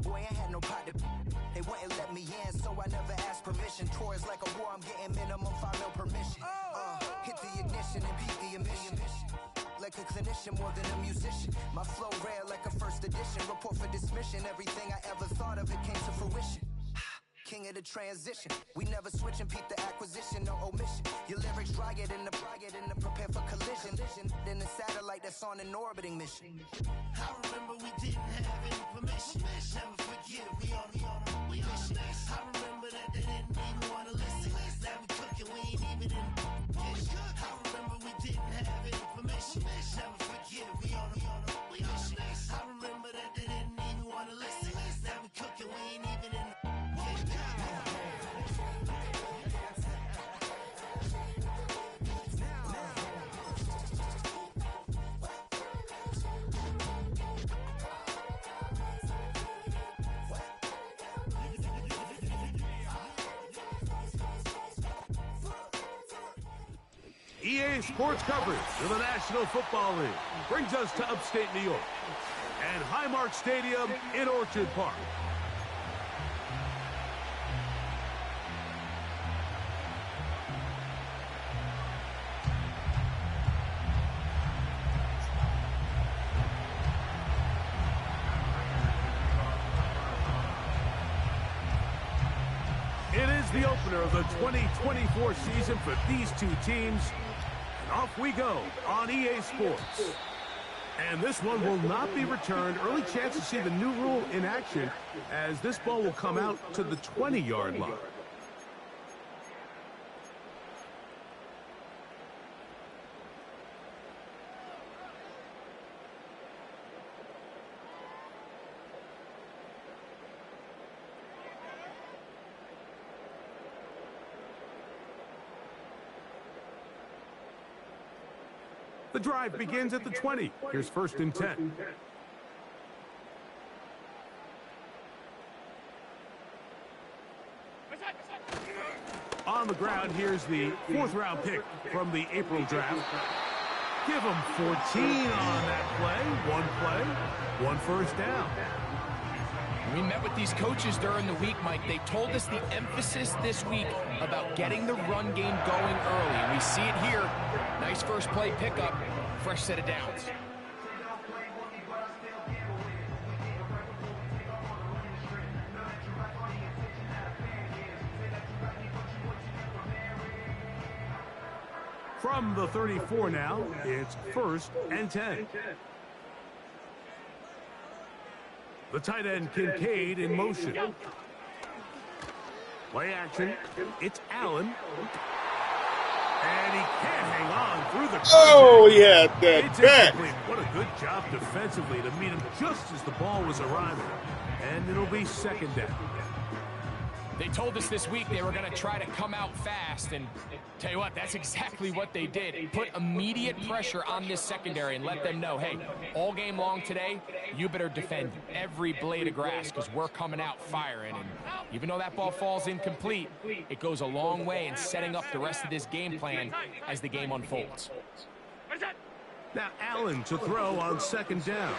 boy, I had no pot to. They wouldn't let me in, so I never asked permission. Tours like a war, I'm getting minimum 5 mil permission. Hit the ignition and beat the emission. Like a clinician more than a musician. My flow rare like a first edition. Report for dismission. Everything I ever thought of, it came to fruition. King of the transition. We never switch and peep the acquisition, no omission. Your lyrics dry it in the prepare for collision. Then the satellite that's on an orbiting mission. I remember we didn't have any permission. Never forget, we on a mission. I remember that they didn't even want to listen. Now we cooking, we ain't even in the kitchen. I remember we didn't have any permission. Never forget, we on a mission. I remember that they didn't even want to listen. Now we cooking, we ain't even in the EA Sports coverage of the National Football League brings us to upstate New York and Highmark Stadium in Orchard Park. It is the opener of the 2024 season for these two teams. Off we go on EA Sports. And this one will not be returned. Early chance to see the new rule in action as this ball will come out to the 20-yard line. The drive begins at the 20. Here's 1st and 10. On the ground, here's the 4th-round pick from the April draft. Give him 14 on that play. One first down. We met with these coaches during the week, Mike. They told us the emphasis this week about getting the run game going early. And we see it here. Nice first play pickup, fresh set of downs. From the 34 now, it's 1st and 10. The tight end Kincaid in motion. Play action. It's Allen. And he can't hang on through the contact. Oh, yeah, that back. What a good job defensively to meet him just as the ball was arriving. And it'll be 2nd down. They told us this week they were going to try to come out fast, and tell you what, that's exactly what they did. Put immediate pressure on this secondary and let them know, hey, all game long today, you better defend every blade of grass because we're coming out firing. And even though that ball falls incomplete, it goes a long way in setting up the rest of this game plan as the game unfolds. Now Allen to throw on 2nd down.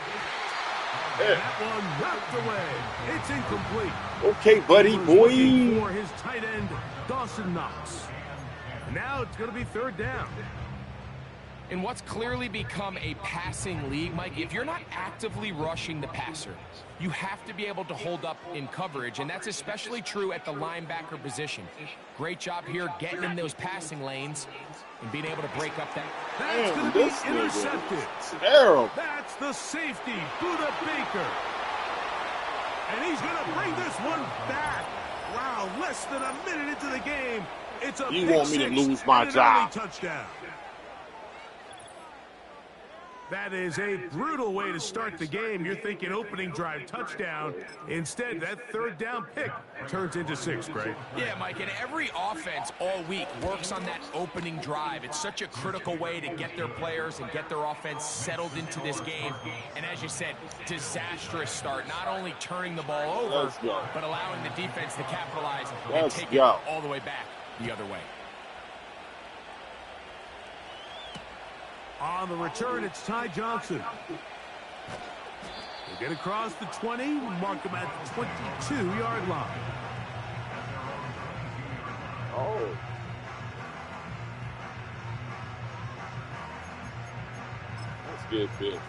That one knocked away. It's incomplete. Okay, buddy, boy. For his tight end, Dawson Knox. Now it's going to be 3rd down. In what's clearly become a passing league, Mike, if you're not actively rushing the passer, you have to be able to hold up in coverage, and that's especially true at the linebacker position. Great job here getting in those passing lanes and being able to break up that. That's going to be intercepted. Terrible. That's the safety, Buda Baker. And he's going to bring this one back. Wow, less than a minute into the game. It's a You want me to lose my job. Touchdown. That is a brutal way to start the game. You're thinking opening drive touchdown. Instead, that 3rd down pick turns into 6, Greg. Yeah, Mike, and every offense all week works on that opening drive. It's such a critical way to get their players and get their offense settled into this game. And as you said, disastrous start. Not only turning the ball over, but allowing the defense to capitalize and take it all the way back the other way. On the return, it's Ty Johnson. They get across the 20, mark them at the 22-yard line. Oh. That's good, Bill. Yeah.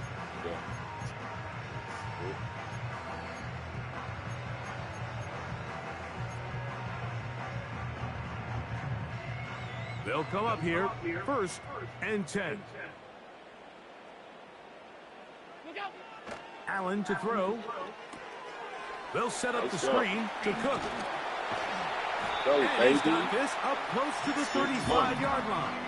They'll come up here, 1st and 10. Allen to throw. They'll set up the screen to Cook. And he's got this up close to the 35-yard line.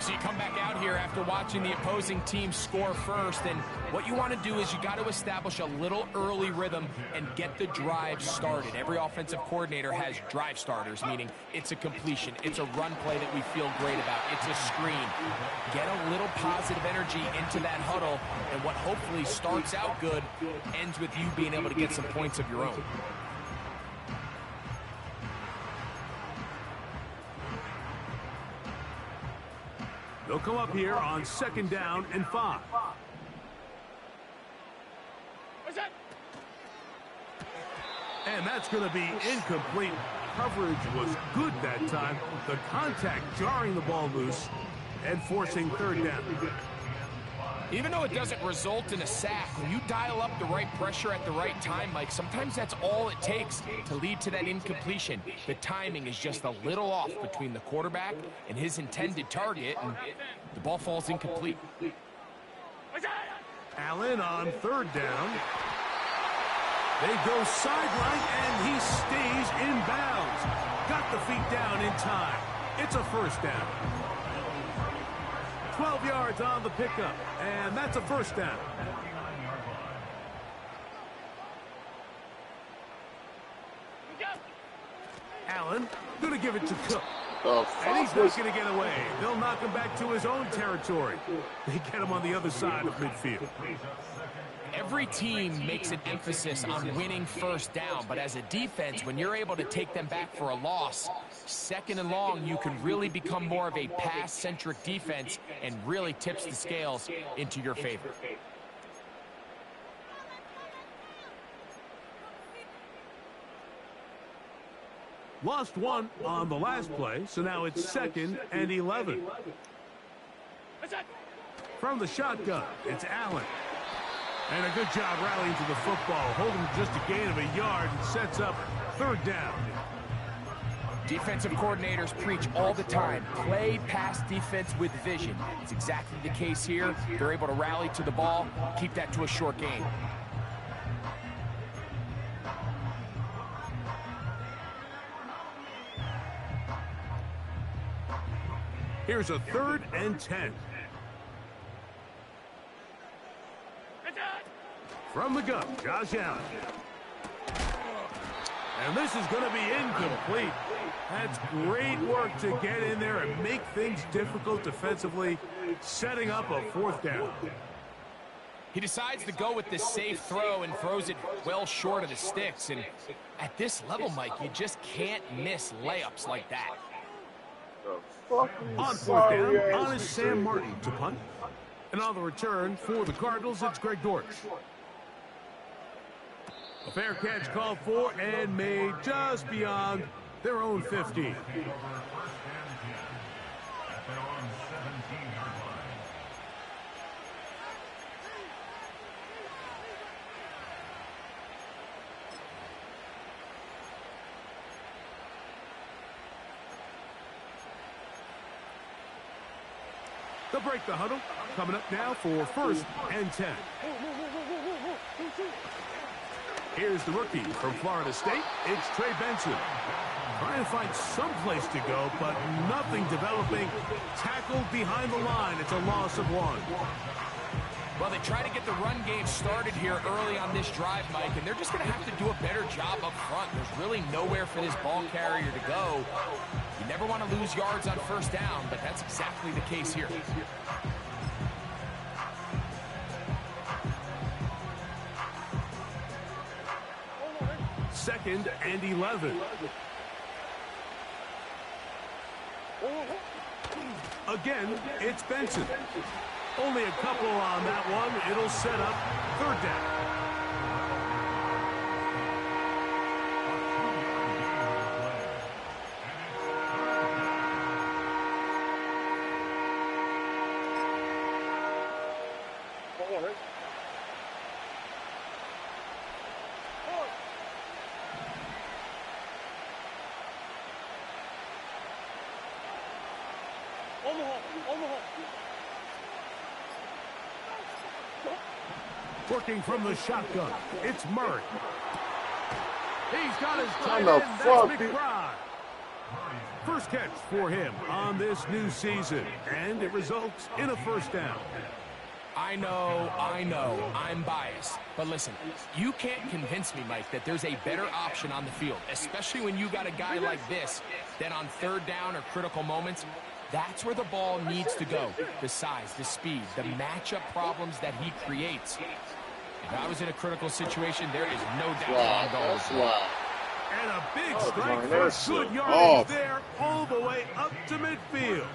So you come back out here after watching the opposing team score first, and what you want to do is you got to establish a little early rhythm and get the drive started. Every offensive coordinator has drive starters, meaning it's a completion, it's a run play that we feel great about, it's a screen. Get a little positive energy into that huddle, and what hopefully starts out good ends with you being able to get some points of your own. They'll come up here on 2nd down and 5. And that's going to be incomplete. Coverage was good that time. The contact jarring the ball loose and forcing 3rd down. Even though it doesn't result in a sack, when you dial up the right pressure at the right time, Mike, sometimes that's all it takes to lead to that incompletion. The timing is just a little off between the quarterback and his intended target, and the ball falls incomplete. Allen on 3rd down. They go sideline, and he stays in bounds. Got the feet down in time. It's a 1st down. 12 yards on the pickup, and that's a 1st down. Allen going to give it to Cook. And he's not going to get away. They'll knock him back to his own territory. They get him on the other side of midfield. Every team makes an emphasis on winning 1st down, but as a defense, when you're able to take them back for a loss, 2nd and long, you can really become more of a pass-centric defense and really tips the scales into your favor. Lost one on the last play, so now it's 2nd and 11. From the shotgun, it's Allen. And a good job rallying to the football, holding just a gain of a yard and sets up 3rd down. Defensive coordinators preach all the time, play pass defense with vision. It's exactly the case here. They're able to rally to the ball, keep that to a short gain. Here's a 3rd and 10. From the gun, Josh Allen. And this is going to be incomplete. That's great work to get in there and make things difficult defensively, setting up a 4th down. He decides to go with this safe throw and throws it well short of the sticks. And at this level, Mike, you just can't miss layups like that. On 4th down, on is Sam Martin to punt. And on the return for the Cardinals, it's Greg Dortch. A fair catch called for and made just beyond their own 15. They'll break the huddle. Coming up now for 1st and 10. Here's the rookie from Florida State. It's Trey Benson. Trying to find some place to go, but nothing developing. Tackled behind the line. It's a loss of 1. Well, they try to get the run game started here early on this drive, Mike, and they're just going to have to do a better job up front. There's really nowhere for this ball carrier to go. You never want to lose yards on 1st down, but that's exactly the case here. Second and 11. Again, it's Benson. Only a couple on that one. It'll set up third down. Working from the shotgun, it's Murray. He's got his tight end, that's McBride. First catch for him on this new season, and it results in a first down. I know, I'm biased. But listen, you can't convince me, Mike, that there's a better option on the field, especially when you got a guy like this, that on third down or critical moments, that's where the ball needs to go. The size, the speed, the matchup problems that he creates. If I was in a critical situation, there is no doubt I'm going. And a big strike for good yardage there all the way up to midfield.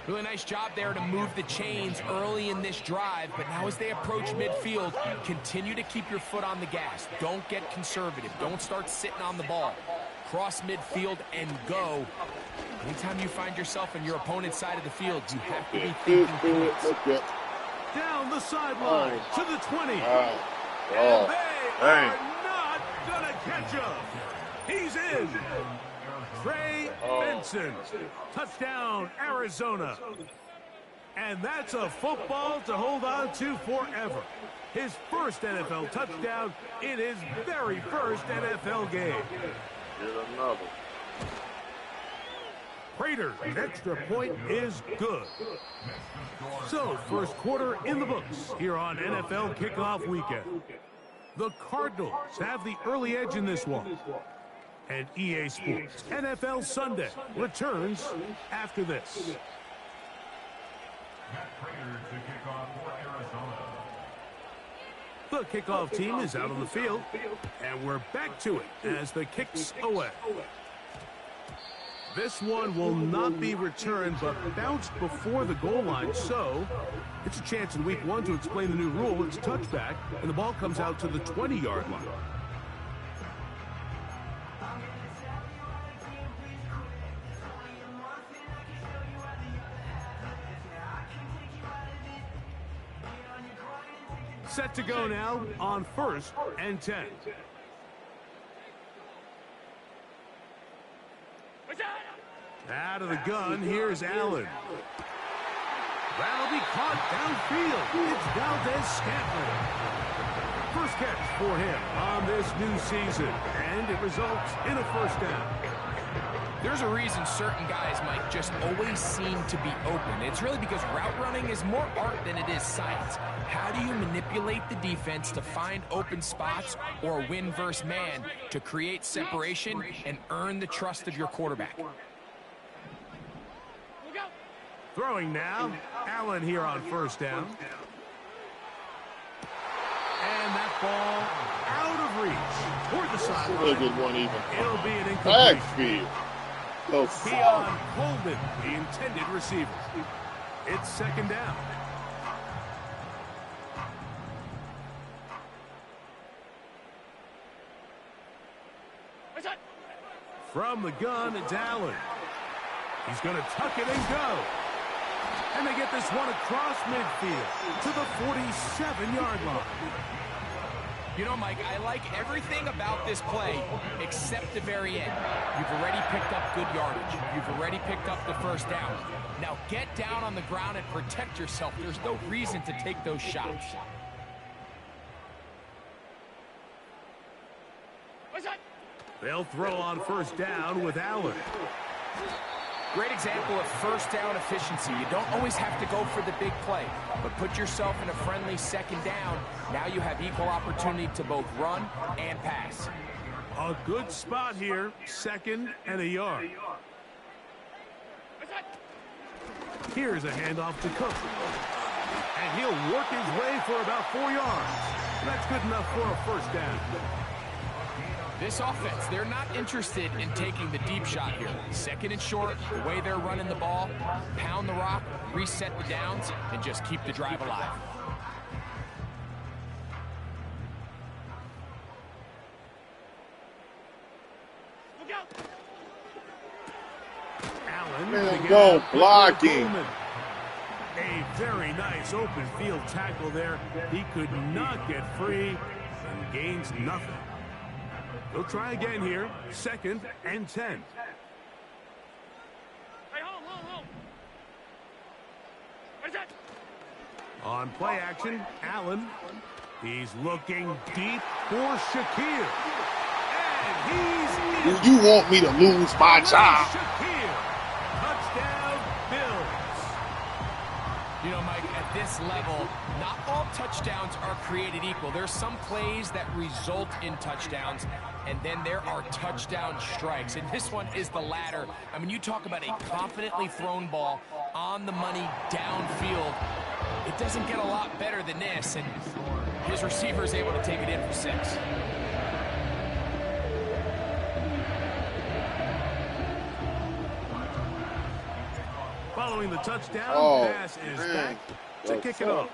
Really nice job there to move the chains early in this drive, but now as they approach midfield, continue to keep your foot on the gas. Don't get conservative. Don't start sitting on the ball. Cross midfield and go. Anytime you find yourself on your opponent's side of the field, you have to be thinking points. Down the sideline to the 20. And they are not going to catch him. He's in. Trey Benson. Touchdown, Arizona. And that's a football to hold on to forever. His first NFL touchdown in his very first NFL game. Here's another. Prater's extra point is good. So, first quarter in the books here on NFL Kickoff Weekend. The Cardinals have the early edge in this one. And EA Sports NFL Sunday returns after this. The kickoff team is out on the field, and we're back to it as the kick's away. This one will not be returned, but bounced before the goal line, so it's a chance in week one to explain the new rule. It's touchback, and the ball comes out to the 20-yard line. Set to go now on 1st and 10. Out of the gun, here's Allen. That'll be caught downfield. It's Valdez-Scantling. First catch for him on this new season, and it results in a first down. There's a reason certain guys, Mike, just always seem to be open. It's really because route running is more art than it is science. How do you manipulate the defense to find open spots or win versus man to create separation and earn the trust of your quarterback? Throwing now, Allen here on first down. And that ball out of reach toward the sideline. Good one even. It'll be an incomplete. Backfield. Keon Coleman, the intended receiver. It's second down. From the gun, it's Allen. He's going to tuck it and go. And they get this one across midfield to the 47-yard line. You know, Mike, I like everything about this play except the very end. You've already picked up good yardage. You've already picked up the first down. Now get down on the ground and protect yourself. There's no reason to take those shots. They'll throw on first down with Allen. Great example of first down efficiency. You don't always have to go for the big play, but put yourself in a friendly second down. Now you have equal opportunity to both run and pass. A good spot here, second and a yard. Here's a handoff to Cook. And he'll work his way for about 4 yards. That's good enough for a first down. This offense, they're not interested in taking the deep shot here. Second and short, the way they're running the ball, pound the rock, reset the downs, and just keep the drive alive. Man, go blocking. A very nice open field tackle there. He could not get free and gains nothing. He'll try again here. 2nd and 10. Hey, hold. What is that? On play action, Allen. He's looking deep for Shakir. And he's in. Do you want me to lose my job? Shakir. Touchdown, Bills. You know, Mike, at this level, not all touchdowns are created equal. There's some plays that result in touchdowns, and then there are touchdown strikes. And this one is the latter. I mean, you talk about a confidently thrown ball on the money downfield. It doesn't get a lot better than this, and his receiver is able to take it in for 6. Following the touchdown, pass is back to kick it off.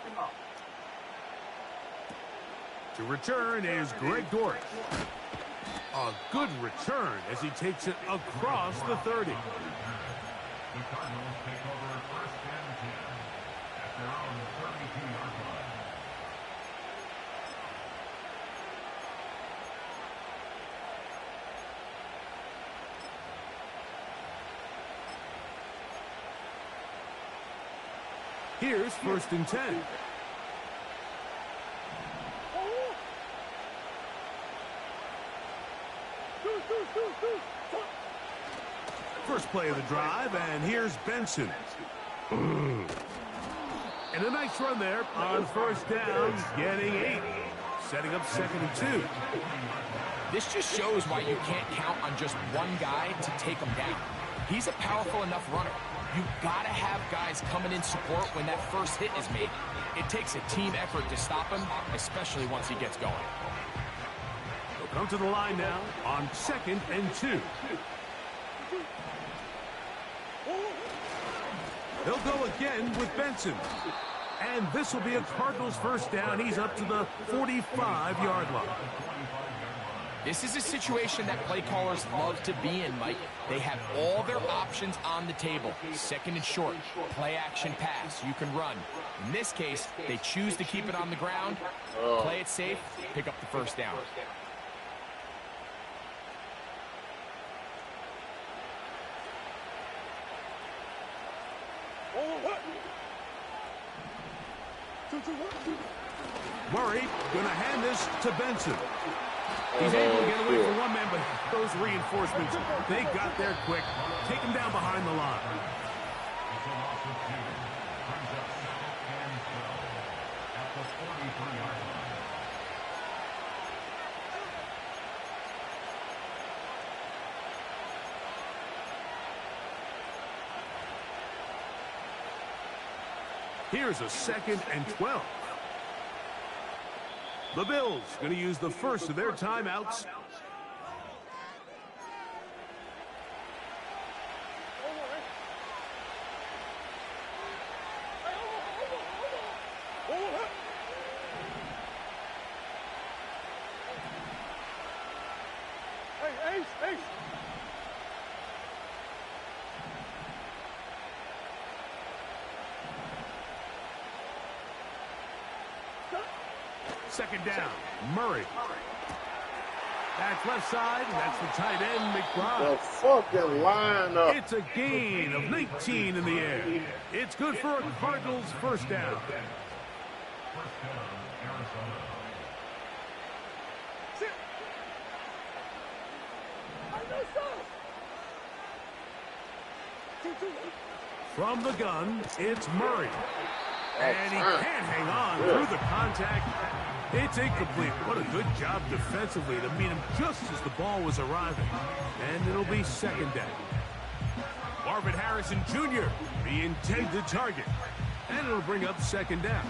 To return is Greg Dortch. A good return as he takes it across the 30. Here's 1st and 10. First play of the drive, and here's Benson. And a nice run there on 1st down, getting 8. Setting up 2nd and 2. This just shows why you can't count on just one guy to take him down. He's a powerful enough runner. You've got to have guys coming in support when that first hit is made. It takes a team effort to stop him, especially once he gets going. They'll come to the line now on 2nd and 2. They'll go again with Benson. And this will be a Cardinals 1st down. He's up to the 45-yard line. This is a situation that play callers love to be in, Mike. They have all their options on the table. 2nd and short, play action pass, you can run. In this case, they choose to keep it on the ground, play it safe, pick up the 1st down. Murray going to hand this to Benson. He's able to get away from one man, but those reinforcements, they got there quick. Take him down behind the line. Here's a 2nd and 12. The Bills going to use the first of their timeouts. Hey. 2nd down, Murray. That's left side, and that's the tight end, McBride. The fucking lineup. It's a gain of 19 in the air. It's good for a Cardinals 1st down. From the gun, it's Murray. And he can't hang on through the contact. It's incomplete. What a good job defensively to meet him just as the ball was arriving. And it'll be 2nd down. Marvin Harrison Jr., the intended target. And it'll bring up 2nd down.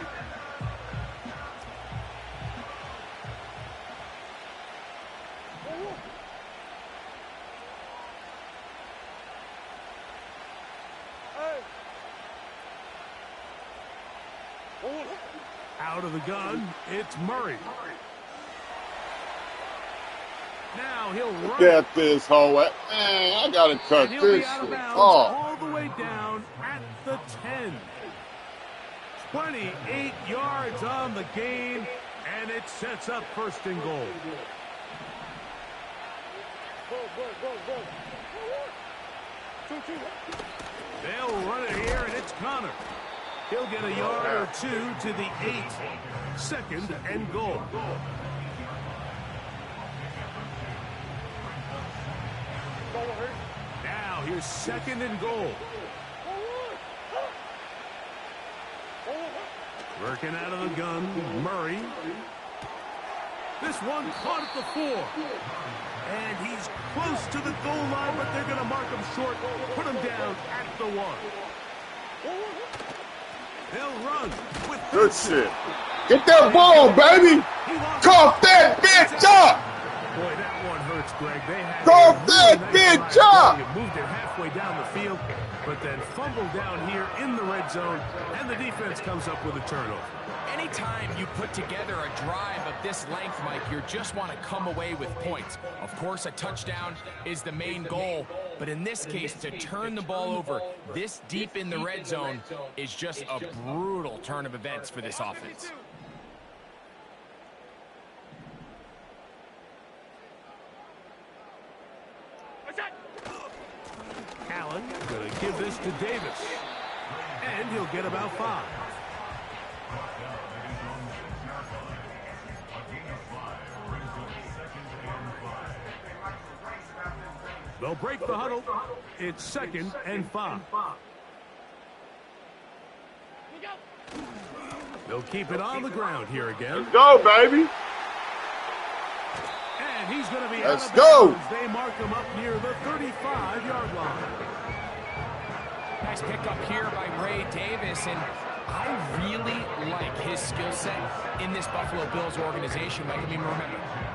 Out of the gun, it's Murray. Now he'll run. Get this hoe. Man, I gotta cut And he'll this be out of shit bounds off. all the way down at the 10. 28 yards on the game, and it sets up first and goal. They'll run it here, and it's Connor. He'll get a yard or two to the 8. Second and goal. Now here's second and goal. Working out of the gun, Murray. This one caught at the 4. And he's close to the goal line, but they're going to mark him short, put him down at the 1. They'll run with Good shit. Get that ball, baby. Cough that bitch up. Boy, that one hurts, Greg. They had Cough that bitch up. You moved it halfway down the field, but then fumbled down here in the red zone, and the defense comes up with a turnover. Anytime you put together a drive of this length, Mike, you just want to come away with points. Of course, a touchdown is the main goal, but in this case, to turn the ball over this deep in the red zone is just a brutal turn of events for this offense. Allen going to give this to Davis, and he'll get about 5. They'll break the huddle. It's second and 5. They'll keep it on the ground here again. Let's go, baby. And he's going to be Let's out of go. bounds. They mark him up near the 35-yard line. Nice pickup here by Ray Davis, and I really like his skill set in this Buffalo Bills organization. Like, I mean, remember,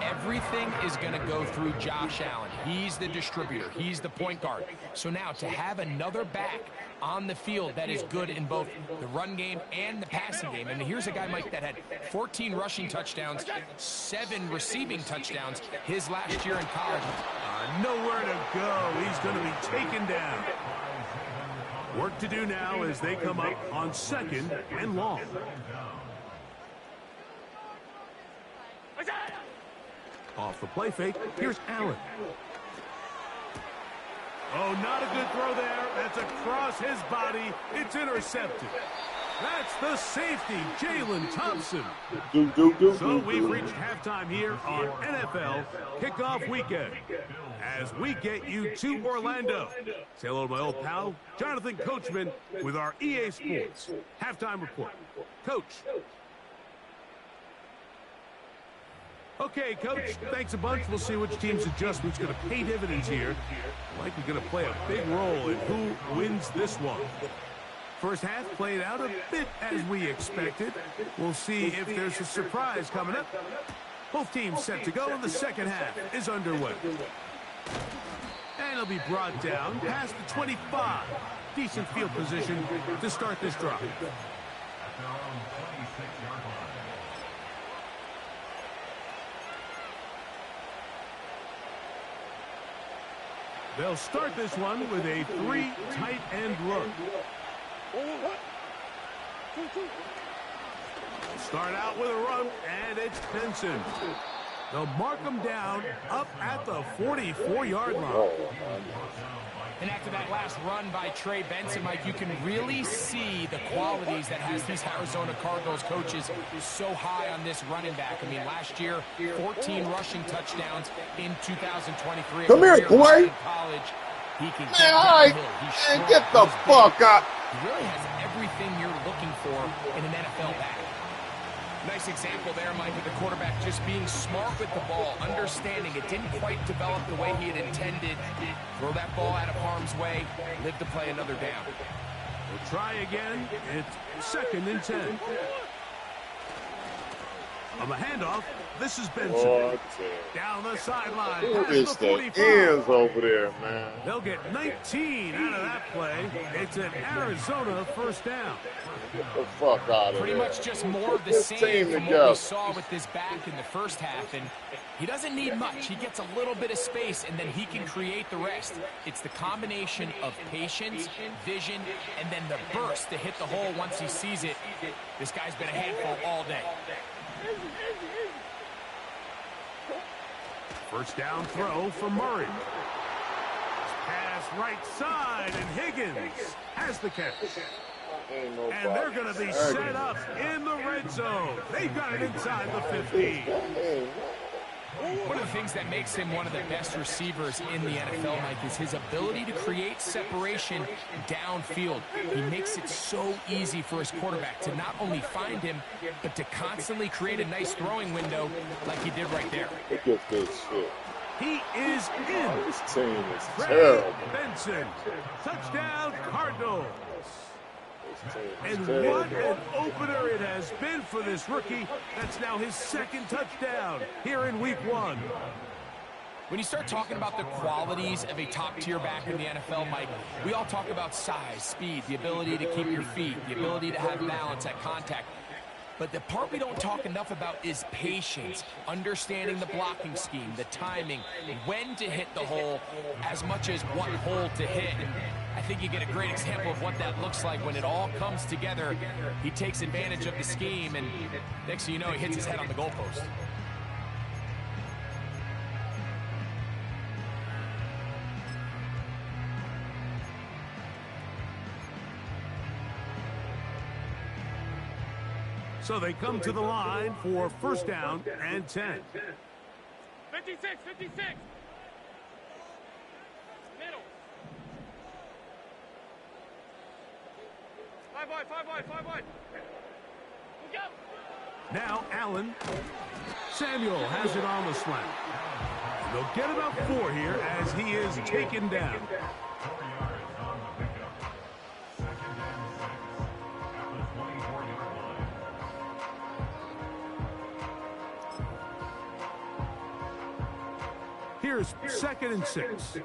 everything is going to go through Josh Allen. He's the distributor. He's the point guard. So now to have another back on the field that is good in both the run game and the passing game. And here's a guy, Mike, that had 14 rushing touchdowns, 7 receiving touchdowns his last year in college. Nowhere to go. He's going to be taken down. Work to do now as they come up on second and long. Off the play fake, here's Allen. Oh, not a good throw there. That's across his body. It's intercepted. That's the safety, Jalen Thompson. So we've reached halftime here on NFL Kickoff Weekend. As we get you to Orlando. Say hello to my old pal, Jonathan Coachman, with our EA Sports Halftime Report. Coach. Okay, Coach, thanks a bunch. We'll see which team's adjustment's going to pay dividends here. Likely going to play a big role in who wins this one. First half played out a bit as we expected. We'll see if there's a surprise coming up. Both teams set to go, and the second half is underway. And it'll be brought down past the 25. Decent field position to start this drive. They'll start this one with a 3 tight end look. Start out with a run, and it's Benson. They'll mark him down up at the 44-yard line. And after that last run by Trey Benson, Mike, you can really see the qualities that has these Arizona Cardinals coaches so high on this running back. I mean, last year, 14 rushing touchdowns in 2023. Come here, boy. College, he can Man, all right. Man, get the fuck out. He really has everything you're looking for in an NFL back. Nice example there, Mike, of the quarterback just being smart with the ball, understanding it didn't quite develop the way he had intended. Throw that ball out of harm's way, live to play another down. We'll try again. It's second and 10. On the handoff, this is Benson. Oh, Down the sideline. who Past is the the 45. ends over there, man? They'll get 19 out of that play. It's an Arizona first down. Get the fuck out of Pretty there. much just more of the This same team from what we together. saw with this back in the first half. And he doesn't need much. He gets a little bit of space, and then he can create the rest. It's the combination of patience, vision, and then the burst to hit the hole once he sees it. This guy's been a handful all day. First down throw for Murray. Pass right side, and Higgins has the catch. And they're going to be set up in the red zone. They've got it inside the 15. One of the things that makes him one of the best receivers in the NFL, Mike, is his ability to create separation downfield. He makes it so easy for his quarterback to not only find him, but to constantly create a nice throwing window like he did right there. Look at this shit. He is in. This team is Ray terrible. Benson. Touchdown, Cardinals. This team And is what terrible. an opener it has been for this rookie. That's now his second touchdown here in week 1. When you start talking about the qualities of a top-tier back in the NFL, Mike, we all talk about size, speed, the ability to keep your feet, the ability to have balance at contact. But the part we don't talk enough about is patience, understanding the blocking scheme, the timing, when to hit the hole, as much as what hole to hit. And I think you get a great example of what that looks like when it all comes together. He takes advantage of the scheme, and next thing you know, he hits his head on the goalpost. So they come to the line for first down and 10. 56, 56. Middle. 5 wide, 5 wide, 5 wide. Go. Now Allen. Samuel has it on the slant. And they'll get about 4 here as he is taken down. Here's 2nd and 6.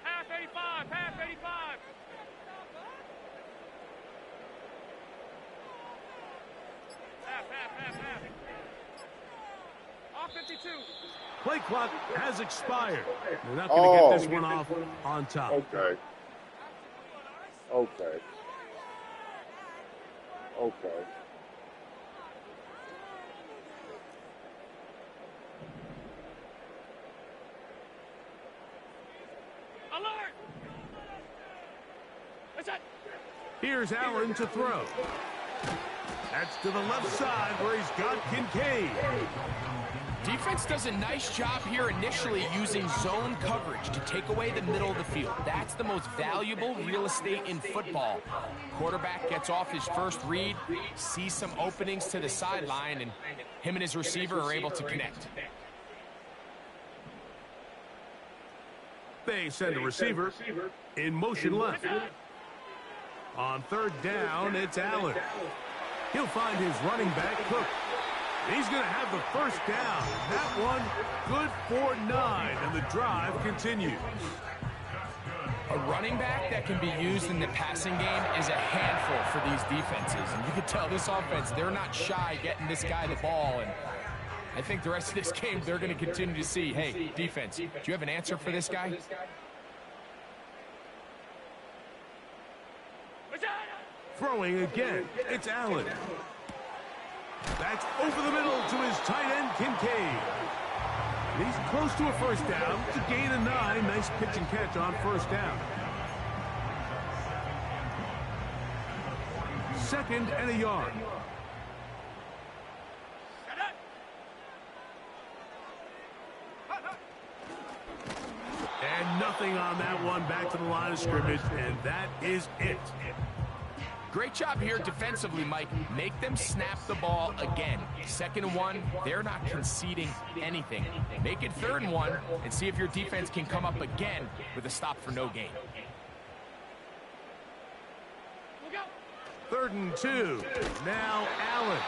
Half 85, half 85. Half. Off 52. Play clock has expired. They're not going to get this one off on top. Okay. Alert! What's that? Here's Allen to throw. That's to the left side where he's got Kincaid. Defense does a nice job here initially using zone coverage to take away the middle of the field. That's the most valuable real estate in football. Quarterback gets off his first read, sees some openings to the sideline, and him and his receiver are able to connect. They send a receiver in motion left. On 3rd down, it's Allen. He'll find his running back, Cook. He's going to have the first down. That one good for 9, and the drive continues. A running back that can be used in the passing game is a handful for these defenses. And you can tell this offense, they're not shy getting this guy the ball. And I think the rest of this game, they're going to continue to see, hey, defense, do you have an answer for this guy? Throwing again, it's Allen. That's over the middle to his tight end, Kincaid. And he's close to a first down to gain a 9. Nice pitch and catch on first down. 2nd and a yard. And nothing on that one. Back to the line of scrimmage, and that is it. Great job here defensively, Mike. Make them snap the ball again. 2nd and 1, they're not conceding anything. Make it 3rd and 1 and see if your defense can come up again with a stop for no gain. 3rd and 2. Now Allen.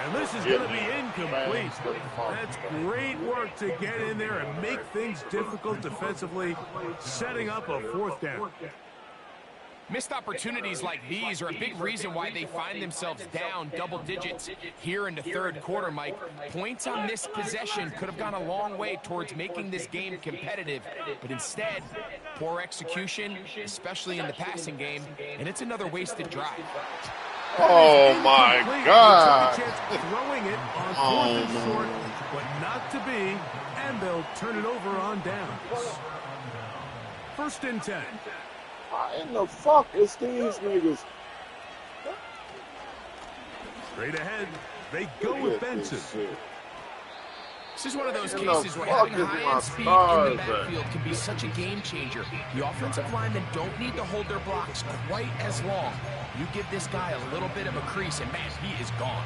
And this is going to be incomplete. That's great work to get in there and make things difficult defensively, setting up a 4th down. Missed opportunities like these are a big reason why they find themselves down double digits here in the 3rd quarter, Mike. Points on this possession could have gone a long way towards making this game competitive, but instead, poor execution, especially in the passing game, and it's another wasted drive. Oh my God! Throwing it on 4th and short, but not to be, and they'll turn it over on downs. 1st and 10. How in the fuck is these niggas? Straight ahead, they go with Benson. This is one of those cases where having high-end speed in the backfield can be such a game changer. The offensive linemen don't need to hold their blocks quite as long. You give this guy a little bit of a crease, and man, he is gone.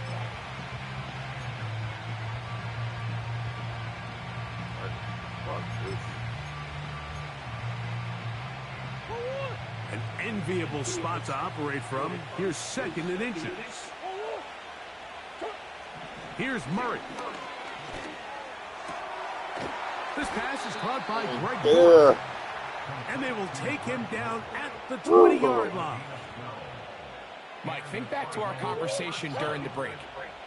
An enviable spot to operate from. Here's 2nd and inches. Here's Murray. This pass is caught by Greg Gordon. And they will take him down at the 20-yard line. Mike, think back to our conversation during the break.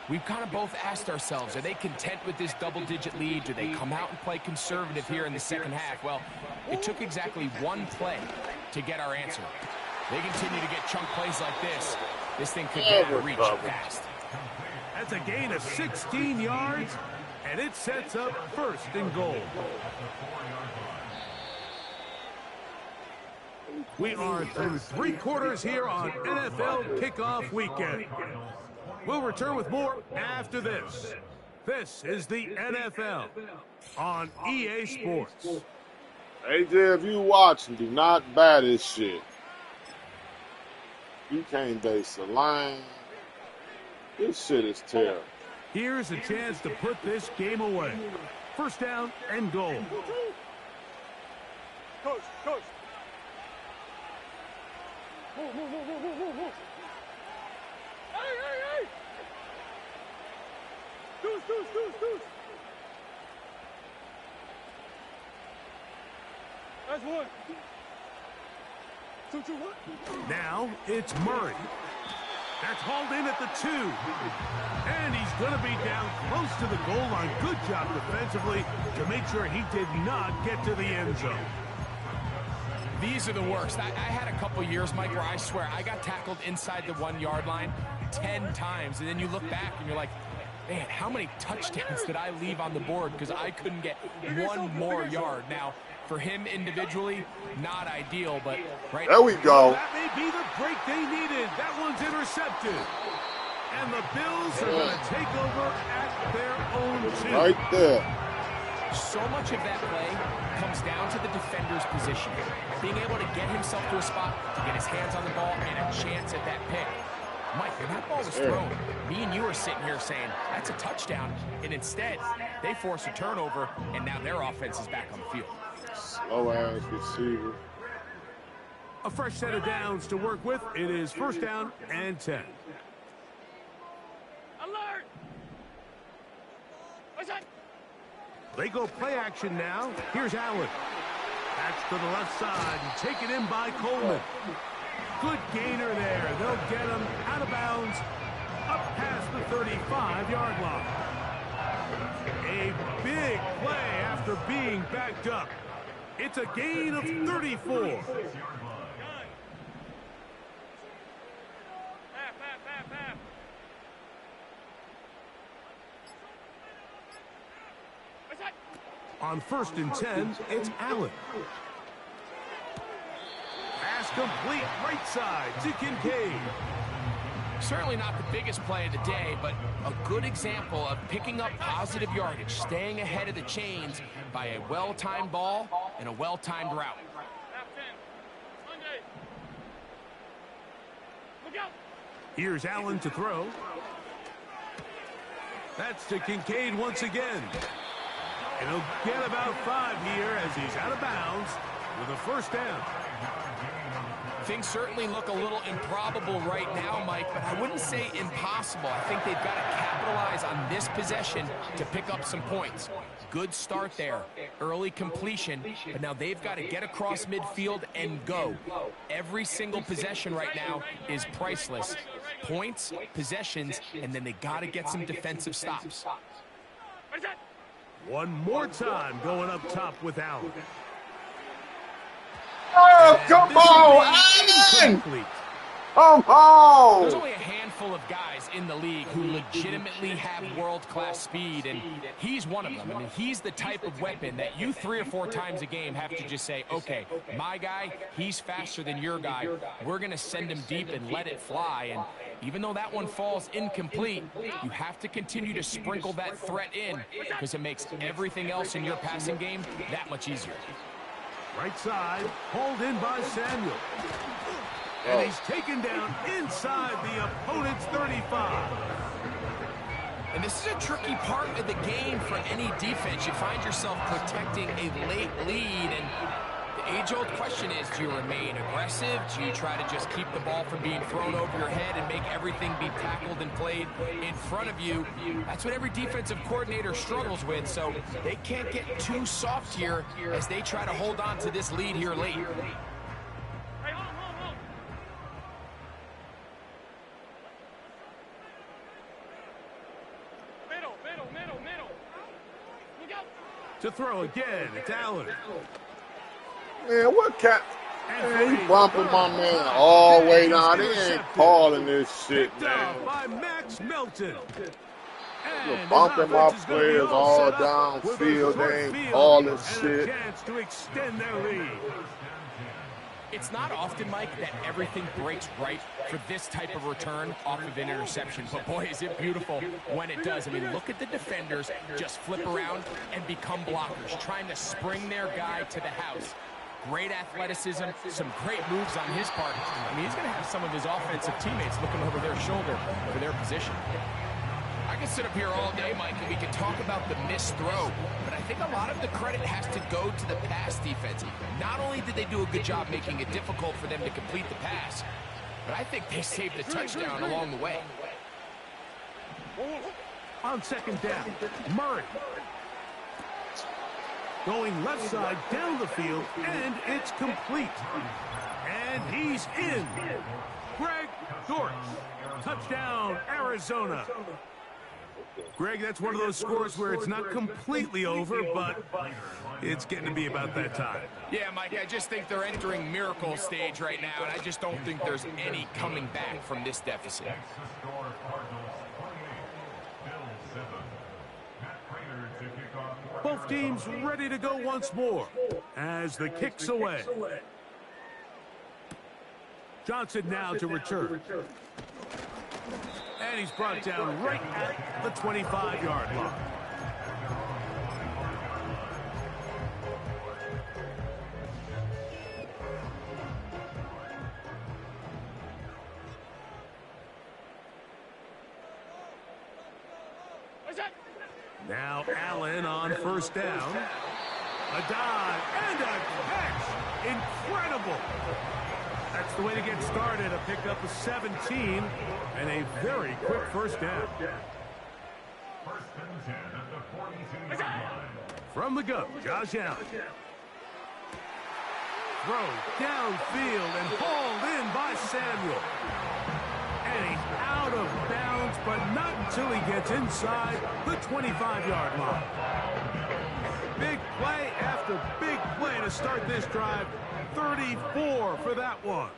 We've kind of both asked ourselves, are they content with this double-digit lead? Do they come out and play conservative here in the 2nd half? Well, it took exactly one play to get our answer. They continue to get chunk plays like this. This thing could get out of reach fast. That's a gain of 16 yards, and it sets up 1st and goal. We are through 3 quarters here on NFL Kickoff Weekend. We'll return with more after this. This is the NFL on EA Sports. AJ, if you watching, do not buy this shit. You can't base a line. This shit is terrible. Here's a chance to put this game away. 1st down and goal. Coach. Move. Hey. Deuce. That's 1. 2, 1. Now it's Murray. That's hauled in at the 2. And he's going to be down close to the goal line. Good job defensively to make sure he did not get to the end zone. These are the worst. I had a couple years, Mike, where I swear I got tackled inside the 1-yard line 10 times. And then you look back and you're like, man, how many touchdowns did I leave on the board because I couldn't get one more yard? Now, for him individually, not ideal, but right there we go. That may be the break they needed. That one's intercepted. And the Bills are going to take over at their own 2. Right there. So much of that play comes down to the defender's position. Being able to get himself to a spot, to get his hands on the ball, and a chance at that pick. Mike, when that ball was thrown, me and you are sitting here saying, that's a touchdown. And instead, they force a turnover, and now their offense is back on the field. Slow-ass receiver. A fresh set of downs to work with. It is 1st down and 10. Alert! What's that? They go play action now. Here's Allen. That's to the left side and taken in by Coleman. Good gainer there. They'll get him out of bounds up past the 35-yard line. A big play after being backed up. It's a gain of 34. Half. What's that? On 1st and 10, it's Allen. Pass complete right side to Kincaid. Certainly not the biggest play of the day, but a good example of picking up positive yardage, staying ahead of the chains by a well-timed ball and a well-timed route. Half 10. Sunday. Look out. Here's Allen to throw. That's to Kincaid once again. And he'll get about 5 here as he's out of bounds with a 1st down. Things certainly look a little improbable right now, Mike, but I wouldn't say impossible. I think they've got to capitalize on this possession to pick up some points. Good start there. Early completion, but now they've got to get across midfield and go. Every single possession right now is priceless. Points, possessions, and then they got to get some defensive stops. One more time going up top with Allen. Oh, come on, Allen! Come on! There's only a handful of guys in the league who legitimately have world-class speed, and he's one of them. I mean, he's the type of weapon that you 3 or 4 times a game have to just say, okay, my guy, he's faster than your guy. We're going to send him deep and let it fly. And even though that one falls incomplete, you have to continue to sprinkle that threat in because it makes everything else in your passing game that much easier. Right side, hauled in by Samuel. And he's taken down inside the opponent's 35. And this is a tricky part of the game for any defense. You find yourself protecting a late lead, and the age-old question is, do you remain aggressive? Do you try to just keep the ball from being thrown over your head and make everything be tackled and played in front of you? That's what every defensive coordinator struggles with, so they can't get too soft here as they try to hold on to this lead here late. To throw again, it's Allen. Man, what cat? Man, he bumping my man all the way down. They ain't calling this shit, man. By Max Melton. You're bumping my players all downfield. They ain't calling shit. Chance to extend their lead. It's not often, Mike, that everything breaks right for this type of return off of an interception. But, boy, is it beautiful when it does. I mean, look at the defenders just flip around and become blockers, trying to spring their guy to the house. Great athleticism, some great moves on his part. I mean, he's going to have some of his offensive teammates looking over their shoulder for their position. I could sit up here all day, Mike, and we could talk about the missed throw, but I think a lot of the credit has to go to the pass defense. Not only did they do a good job making it difficult for them to complete the pass, but I think they saved the touchdown along the way. On second down, Murray. Going left side down the field, and it's complete. And he's in. Greg Dortch. Touchdown, Arizona. Greg, that's one of those scores where it's not completely over, but it's getting to be about that time. Yeah, Mike, I just think they're entering miracle stage right now, and I just don't think there's any coming back from this deficit. Both teams ready to go once more as the kick's away. Johnson now to return. And he's brought down right at the 25-yard line. Now Allen on first down. A dive and a catch. Incredible. That's the way to get started. A pickup of 17 and a very quick first down. From the gun, Josh Allen. Throw downfield and hauled in by Samuel. And he's out of bounds, but not until he gets inside the 25-yard line. Big play after big play to start this drive. 34 for that one.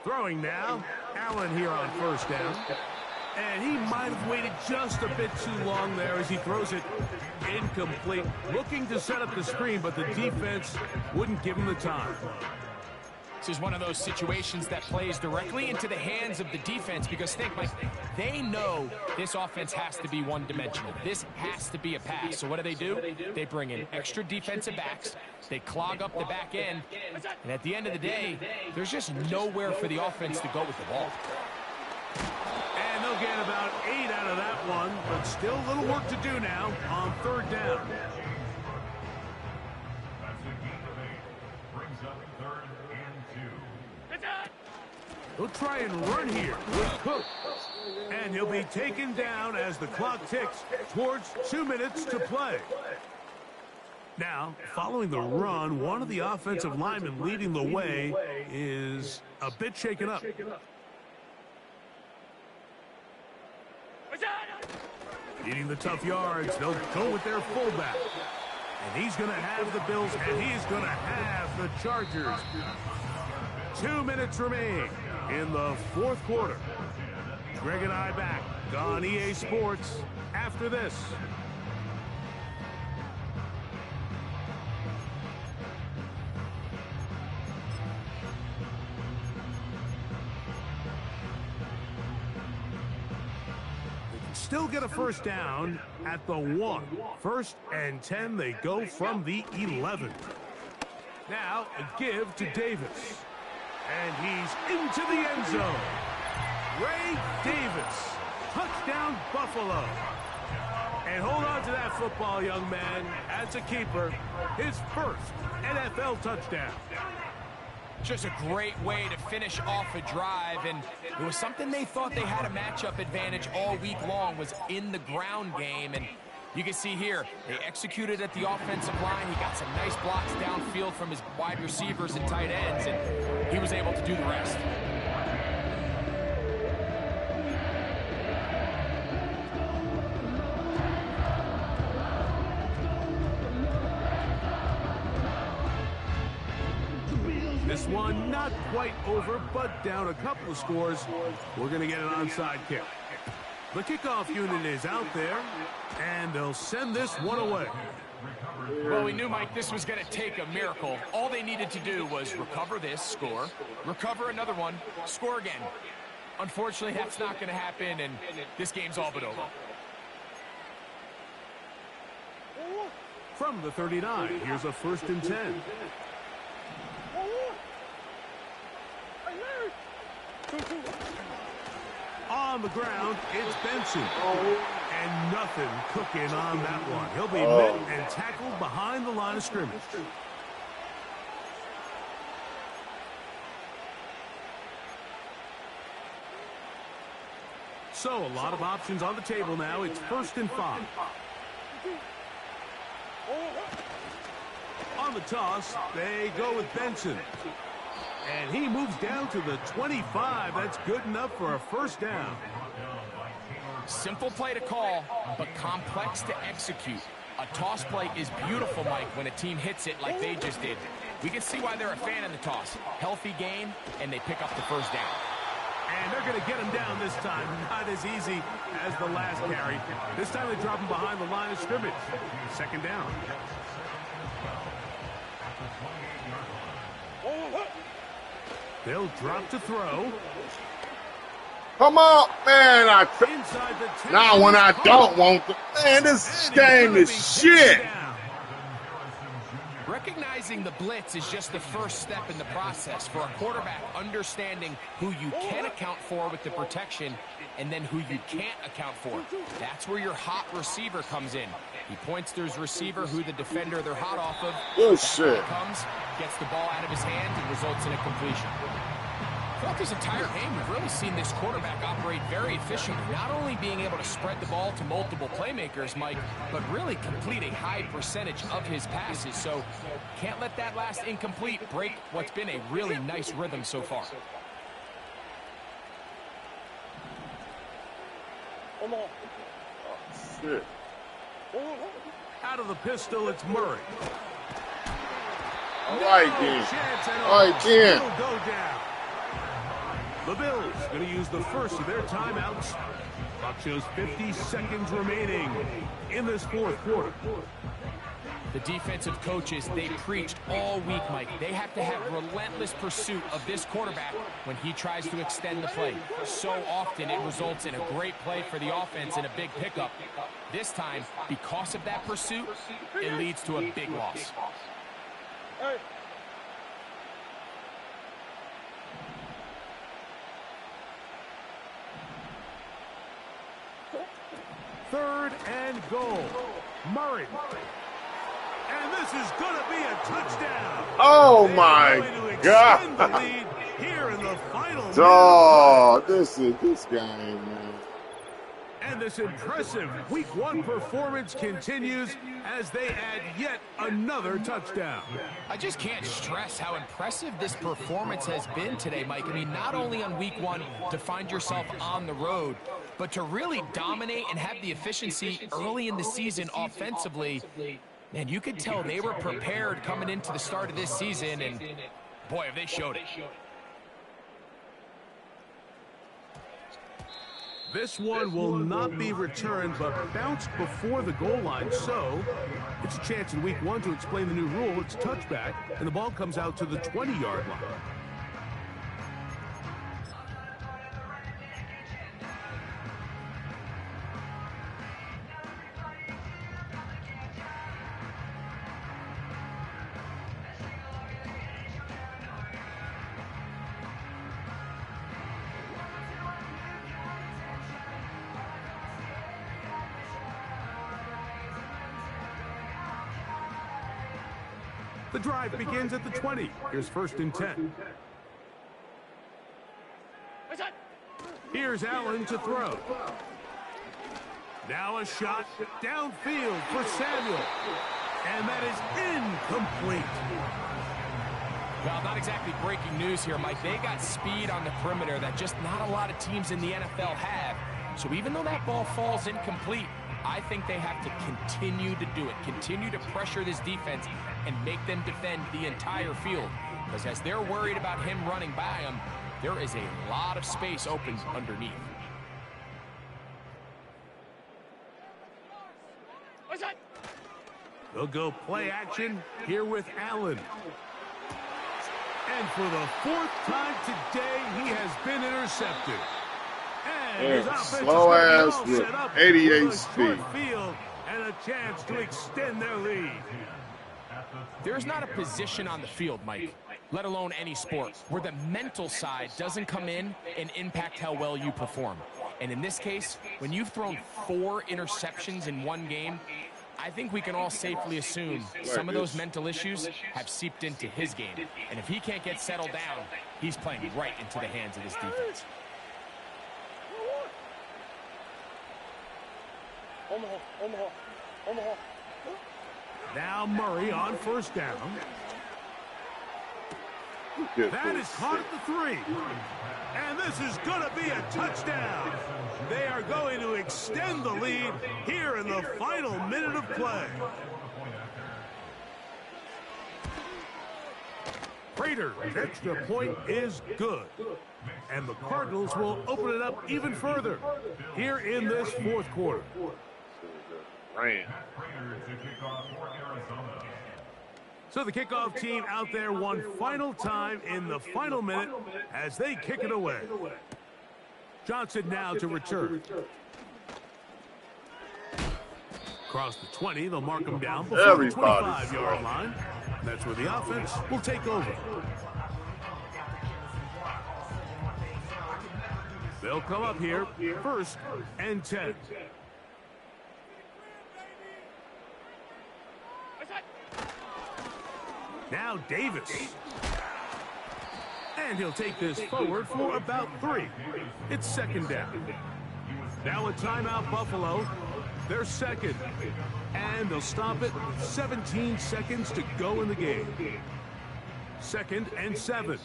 Throwing now, Allen here on first down. And he might have waited just a bit too long there as he throws it incomplete. Looking to set up the screen, but the defense wouldn't give him the time. This is one of those situations that plays directly into the hands of the defense because think, Mike, they know this offense has to be one-dimensional. This has to be a pass. So what do? They bring in extra defensive backs. They clog up the back end. And at the end of the day, there's just nowhere for the offense to go with the ball. And they'll get about 8 out of that one, but still a little work to do now on third down. That's the gain of 8. Brings up 3rd and 2. He'll try and run here with Cook. And he'll be taken down as the clock ticks towards 2 minutes to play. Now, following the run, one of the offensive linemen leading the way is a bit shaken up. Needing the tough yards, they'll go with their fullback. And he's going to have the Bills, and he's going to have the Chargers. 2 minutes remain in the fourth quarter. Greg and I back on EA Sports after this. Still get a first down at the 1. 1st and 10, they go from the 11. Now a give to Davis. And he's into the end zone. Ray Davis, touchdown Buffalo. And hold on to that football, young man. As a keeper, his first NFL touchdown. Just a great way to finish off a drive, and it was something they thought they had a matchup advantage all week long, was in the ground game. And you can see here, they executed at the offensive line. He got some nice blocks downfield from his wide receivers and tight ends, and he was able to do the rest. This one not quite over, but down a couple of scores. We're going to get an onside kick. The kickoff unit is out there, and they'll send this one away. Well, we knew, Mike, this was going to take a miracle. All they needed to do was recover this, score, recover another one, score again. Unfortunately, that's not going to happen, and this game's all but over. From the 39, here's a 1st and 10. On the ground, it's Benson. And nothing cooking on that one. He'll be met and tackled behind the line of scrimmage. So a lot of options on the table now. It's 1st and 5. On the toss, they go with Benson. And he moves down to the 25. That's good enough for a first down. Simple play to call, but complex to execute. A toss play is beautiful, Mike, when a team hits it like they just did. We can see why they're a fan of the toss. Healthy game, and they pick up the first down. And they're going to get him down this time. Not as easy as the last carry. This time they drop him behind the line of scrimmage. 2nd down. They'll drop to throw. Come on, man. Now when I don't want to. Man, this game is shit. Recognizing the blitz is just the first step in the process for a quarterback, understanding who you can account for with the protection and then who you can't account for. That's where your hot receiver comes in. He points to his receiver, who the defender they're hot off of. Oh, shit. Comes, gets the ball out of his hand, and results in a completion. Throughout this entire game, we've really seen this quarterback operate very efficiently, not only being able to spread the ball to multiple playmakers, Mike, but really complete a high percentage of his passes. So can't let that last incomplete break what's been a really nice rhythm so far. Oh, shit. Out of the pistol, it's Murray. All right, then. All right, then. Go down. The Bills going to use the first of their timeouts. Clock shows 50 seconds remaining in this fourth quarter. The defensive coaches, they preached all week, Mike. They have to have relentless pursuit of this quarterback when he tries to extend the play. So often it results in a great play for the offense and a big pickup. This time, because of that pursuit, it leads to a big loss. Third and goal. Murray. And this is going to be a touchdown. Oh, my God. The lead here in the final minute. Oh, this game, man. And this impressive Week 1 performance continues as they add yet another touchdown. I just can't stress how impressive this performance has been today, Mike. I mean, not only on Week 1 to find yourself on the road, but to really dominate and have the efficiency early in the season offensively. Man, you could tell they were prepared coming into the start of this season, and boy, have they showed it. This one will not be returned, but bounced before the goal line, so it's a chance in Week 1 to explain the new rule. It's touchback, and the ball comes out to the 20-yard line. The drive begins at the 20. Here's 1st and 10. Here's Allen to throw. Now a shot downfield for Samuel. And that is incomplete. Well, not exactly breaking news here, Mike. They got speed on the perimeter that just not a lot of teams in the NFL have. So even though that ball falls incomplete, I think they have to continue to do it, continue to pressure this defense and make them defend the entire field. Because as they're worried about him running by them, there is a lot of space open underneath. They'll go play action here with Allen. And for the 4th time today, he has been intercepted. And his offense slow is ass all with set up 88 for a speed. short field and a chance to extend their lead. There's not a position on the field, Mike, let alone any sport, where the mental side doesn't come in and impact how well you perform. And in this case, when you've thrown 4 interceptions in one game, I think we can all safely assume some of those mental issues have seeped into his game. And if he can't get settled down, he's playing right into the hands of his defense. Now Murray on 1st down. That is caught at the 3. And this is going to be a touchdown. They are going to extend the lead here in the final minute of play. Prater's extra point is good. And the Cardinals will open it up even further here in this 4th quarter. So the kickoff team out there one final time in the final minute as they kick it away. Johnson now to return. Across the 20, they'll mark him down before the 25-yard line. That's where the offense will take over. They'll come up here, 1st and 10. Now Davis. And he'll take this forward for about 3. It's 2nd down. Now a timeout, Buffalo. They're 2nd. And they'll stop it. 17 seconds to go in the game. 2nd and 7.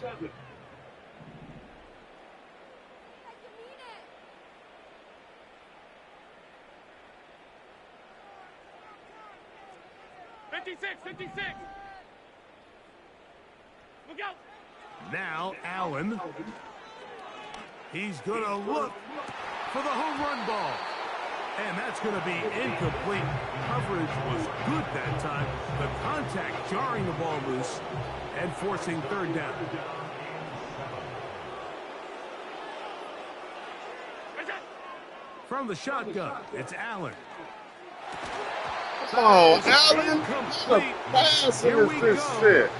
Look out! Now Allen. He's going to look for the home run ball. And that's going to be incomplete. Coverage was good that time. The contact jarring the ball loose and forcing 3rd down. From the shotgun, it's Allen. Oh, Allen, the passing is this shit.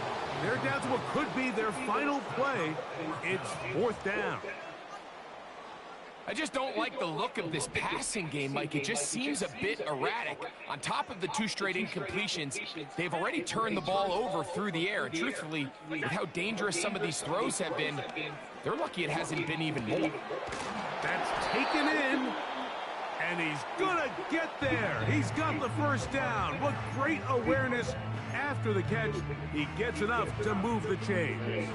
They're down to what could be their final play. It's 4th down. I just don't like the look of this passing game, Mike. It just seems a bit erratic. On top of the 2 straight incompletions, they've already turned the ball over through the air. And truthfully, with how dangerous some of these throws have been, they're lucky it hasn't been even more. That's taken in. And he's gonna get there. He's got the first down. What great awareness after the catch. He gets enough to move the chains.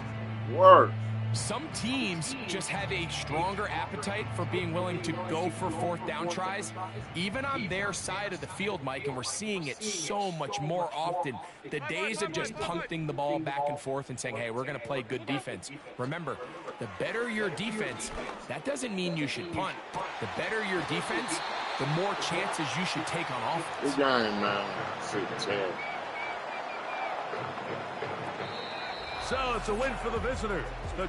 Work. Some teams just have a stronger appetite for being willing to go for 4th down tries, even on their side of the field, Mike, and we're seeing it so much more often. The days of just punting the ball back and forth and saying, hey, we're going to play good defense. Remember, the better your defense, that doesn't mean you should punt. The better your defense, the more chances you should take on offense. Good game, man. So it's a win for the visitors. The